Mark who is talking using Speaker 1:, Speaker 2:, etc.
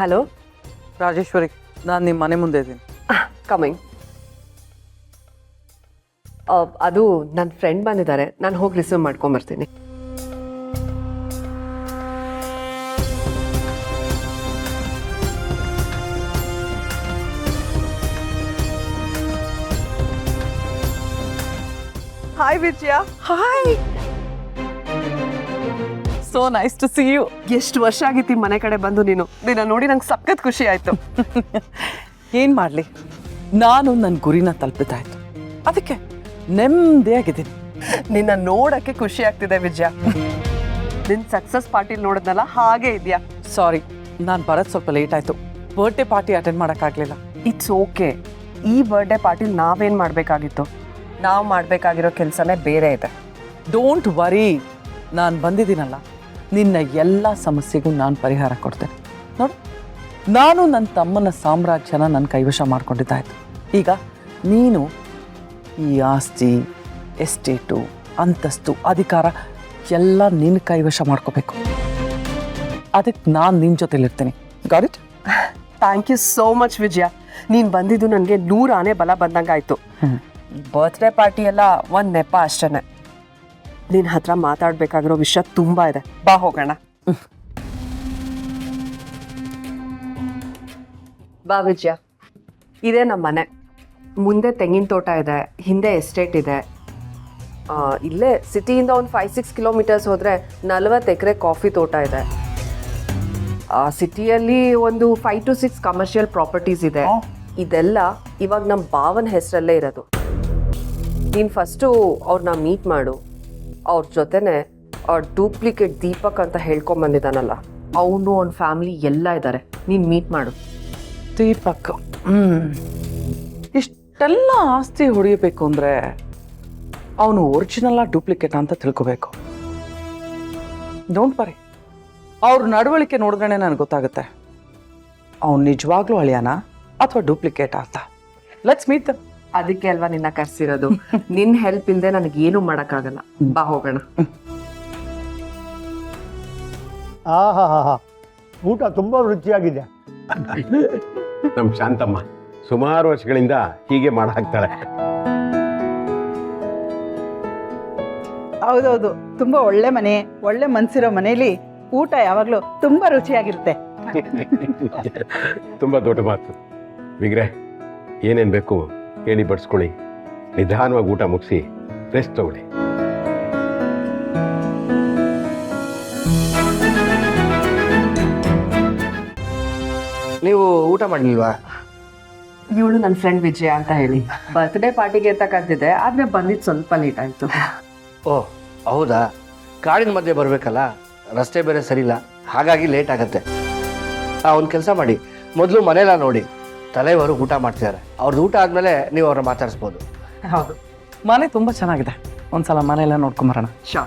Speaker 1: Hello
Speaker 2: Rajeshwari, ನಾನು ನಿಮ್ಮ ಮನೆ ಮುಂದೆ ಇದ್ದೀನಿ.
Speaker 1: ಕಮಿಂಗ್. ಅದು ನನ್ನ ಫ್ರೆಂಡ್ ಬಂದಿದ್ದಾರೆ, ನಾನು ಹೋಗಿ ರಿಸೀವ್ ಮಾಡ್ಕೊಂಬರ್ತೀನಿ.
Speaker 2: Hi Vijaya. Hi, so nice to see you.
Speaker 1: ಎಷ್ಟು ವರ್ಷ ಆಗಿತ್ತು ಮನೆ ಕಡೆ ಬಂದು ನೀನು ನೋಡಿ ನಂಗೆ ಸಖತ್ ಖುಷಿ ಆಯ್ತು.
Speaker 2: ಏನು ಮಾಡಲಿ, ನಾನು ನನ್ನ ಗುರಿನ ತಲುಪಿತಾಯ್ತು, ಅದಕ್ಕೆ ನೆಮ್ಮದಿಯಾಗಿದ್ದೀನಿ.
Speaker 1: ನಿನ್ನ ನೋಡಕ್ಕೆ ಖುಷಿ ಆಗ್ತಿದೆ ವಿಜಯ. ನಿನ್ನ ಸಕ್ಸಸ್ ಪಾರ್ಟಿಲಿ ನೋಡಿದ್ನಲ್ಲ ಹಾಗೆ ಇದೆಯಾ?
Speaker 2: ಸಾರಿ, ನಾನು ಬರೋದು ಸ್ವಲ್ಪ ಲೇಟ್ ಆಯಿತು. ಬರ್ಡೇ ಪಾರ್ಟಿ ಅಟೆಂಡ್ ಮಾಡೋಕ್ಕಾಗಲಿಲ್ಲ.
Speaker 1: It's okay. ಈ ಬರ್ಡೇ ಪಾರ್ಟಿಲಿ ನಾವೇನು ಮಾಡಬೇಕಾಗಿತ್ತು? ನಾವು ಮಾಡಬೇಕಾಗಿರೋ ಕೆಲಸನೇ ಬೇರೆ ಇದೆ.
Speaker 2: ಡೋಂಟ್ ವರಿ, ನಾನು ಬಂದಿದ್ದೀನಲ್ಲ, ನಿನ್ನ ಎಲ್ಲ ಸಮಸ್ಯೆಗೂ ನಾನು ಪರಿಹಾರ ಕೊಡ್ತೇನೆ. ನೋಡು, ನಾನು ನನ್ನ ತಮ್ಮನ ಸಾಮ್ರಾಜ್ಯನ ನನ್ನ ಕೈವಶ ಮಾಡ್ಕೊಂಡಿದ್ದಾಯ್ತು. ಈಗ ನೀನು ಈ ಆಸ್ತಿ, ಎಸ್ಟೇಟು, ಅಂತಸ್ತು, ಅಧಿಕಾರ ಎಲ್ಲ ನಿನ್ನ ಕೈವಶ ಮಾಡ್ಕೋಬೇಕು. ಅದಕ್ಕೆ ನಾನು ನಿನ್ನ ಜೊತೆಲಿರ್ತೀನಿ. Got it?
Speaker 1: Thank you so much Vijaya. ನೀನು ಬಂದಿದ್ದು ನನಗೆ 100 ಆನೆ ಬಲ ಬಂದಂಗೆ ಆಯಿತು. ಬರ್ತ್ಡೇ ಪಾರ್ಟಿ ಎಲ್ಲ ಒಂದು ನೆಪ ಅಷ್ಟೇ. ನಿನ್ನ ಹತ್ರ ಮಾತಾಡಬೇಕಾಗಿರೋ ವಿಷಯ ತುಂಬ ಇದೆ, ಬಾ ಹೋಗೋಣ. ಬಾ ವಿಜಯ. ಇದೇ ನಮ್ಮ ಮನೆ. ಮುಂದೆ ತೆಂಗಿನ ತೋಟ ಇದೆ, ಹಿಂದೆ ಎಸ್ಟೇಟ್ ಇದೆ. ಇಲ್ಲೇ ಸಿಟಿಯಿಂದ ಒಂದು 5-6 ಕಿಲೋಮೀಟರ್ಸ್ ಹೋದರೆ 40 ಎಕರೆ ಕಾಫಿ ತೋಟ ಇದೆ. ಸಿಟಿಯಲ್ಲಿ ಒಂದು 5 to 6 ಕಮರ್ಷಿಯಲ್ ಪ್ರಾಪರ್ಟೀಸ್ ಇದೆ. ಇದೆಲ್ಲ ಇವಾಗ ನಮ್ಮ ಭಾವನ ಹೆಸರಲ್ಲೇ ಇರೋದು. ನೀನು ಫಸ್ಟು ಅವ್ರನ್ನ ಮೀಟ್ ಮಾಡು. ಅವ್ರ ಜೊತೆನೆ ಅವ್ರ ಡೂಪ್ಲಿಕೇಟ್ ದೀಪಕ್ ಅಂತ ಹೇಳ್ಕೊಂಬಂದಿದ್ದಾನಲ್ಲ, ಅವನು ಅವ್ನ ಫ್ಯಾಮಿಲಿ ಎಲ್ಲ ಇದ್ದಾರೆ. ನೀನು ಮೀಟ್ ಮಾಡು.
Speaker 2: ದೀಪಕ್, ಇಷ್ಟೆಲ್ಲ ಆಸ್ತಿ ಹೊಡೆಯಬೇಕು ಅಂದರೆ ಅವನು ಒರಿಜಿನಲ್ಲ ಡೂಪ್ಲಿಕೇಟ್ ಅಂತ ತಿಳ್ಕೋಬೇಕು. ಡೋಂಟ್ ವರಿ, ಅವ್ರ ನಡವಳಿಕೆ ನೋಡಿದ್ರೆ ನನಗೆ ಗೊತ್ತಾಗುತ್ತೆ ಅವ್ನು ನಿಜವಾಗ್ಲೂ ಅಳಿಯಾನ ಅಥವಾ ಡೂಪ್ಲಿಕೇಟ್ ಅಂತ. ಲೆಟ್ಸ್ ಮೀಟ್ ದಮ್.
Speaker 1: ಅದಕ್ಕೆ ಅಲ್ವಾ ನಿನ್ನ ಕರ್ಸಿರೋದು. ನಿನ್ನ ಹೆಲ್ಪ್ ಇಲ್ಲದೆ ನನಗೇನು ಮಾಡೋಕ್ಕಾಗಲ್ಲ. ಬಾ ಹೋಗೋಣ.
Speaker 3: ಆಹಾ, ಊಟ ತುಂಬ ರುಚಿಯಾಗಿದೆ.
Speaker 4: ನಮ್ಮ ಶಾಂತಮ್ಮ ಸುಮಾರು ವರ್ಷಗಳಿಂದ ಹೀಗೆ ಮಾಡಾಕ್ತಾಳೆ.
Speaker 5: ಹೌದೌದು, ತುಂಬ ಒಳ್ಳೆ ಮನೆ, ಒಳ್ಳೆ ಮನ್ಸಿರೋ ಮನೆಯಲ್ಲಿ ಊಟ ಯಾವಾಗಲೂ ತುಂಬ ರುಚಿಯಾಗಿರುತ್ತೆ.
Speaker 4: ತುಂಬ ದೊಡ್ಡ ಮಾತು. ವಿಗ್ರಹ, ಏನೇನು ಬೇಕು ಹೇಳಿ ಬಡಿಸ್ಕೊಳ್ಳಿ. ನಿಧಾನವಾಗಿ ಊಟ ಮುಗಿಸಿ ರೆಸ್ಟ್ ತಗೊಳ್ಳಿ.
Speaker 6: ನೀವು ಊಟ ಮಾಡಲಿಲ್ವಾ?
Speaker 1: ಇವಳು ನನ್ನ ಫ್ರೆಂಡ್ ವಿಜಯ ಅಂತ ಹೇಳಿ ಬರ್ತ್ಡೇ ಪಾರ್ಟಿಗೆ ಅಂತ ಕರೆದಿದ್ದೆ, ಆದರೆ ಬಂದಿದ್ದು ಸ್ವಲ್ಪ ಲೇಟ್ ಆಯಿತು.
Speaker 6: ಓಹ್ ಹೌದಾ, ಕಾಡಿನ ಮಧ್ಯೆ ಬರಬೇಕಲ್ಲ, ರಸ್ತೆ ಬೇರೆ ಸರಿಯಿಲ್ಲ, ಹಾಗಾಗಿ ಲೇಟ್ ಆಗುತ್ತೆ. ಒಂದು ಕೆಲಸ ಮಾಡಿ, ಮೊದಲು ಮನೆಯಲ್ಲ ನೋಡಿ, ತಲೆಯವರು ಊಟ ಮಾಡ್ತಿದ್ದಾರೆ. ಅವ್ರದ್ದು ಊಟ ಆದಮೇಲೆ ನೀವು ಅವ್ರನ್ನ ಮಾತಾಡಿಸ್ಬೋದು.
Speaker 1: ಹೌದು,
Speaker 2: ಮನೆ ತುಂಬ ಚೆನ್ನಾಗಿದೆ. ಒಂದ್ಸಲ ಮನೆಯೆಲ್ಲ ನೋಡ್ಕೊಂಬರೋಣ.
Speaker 1: ಶಾ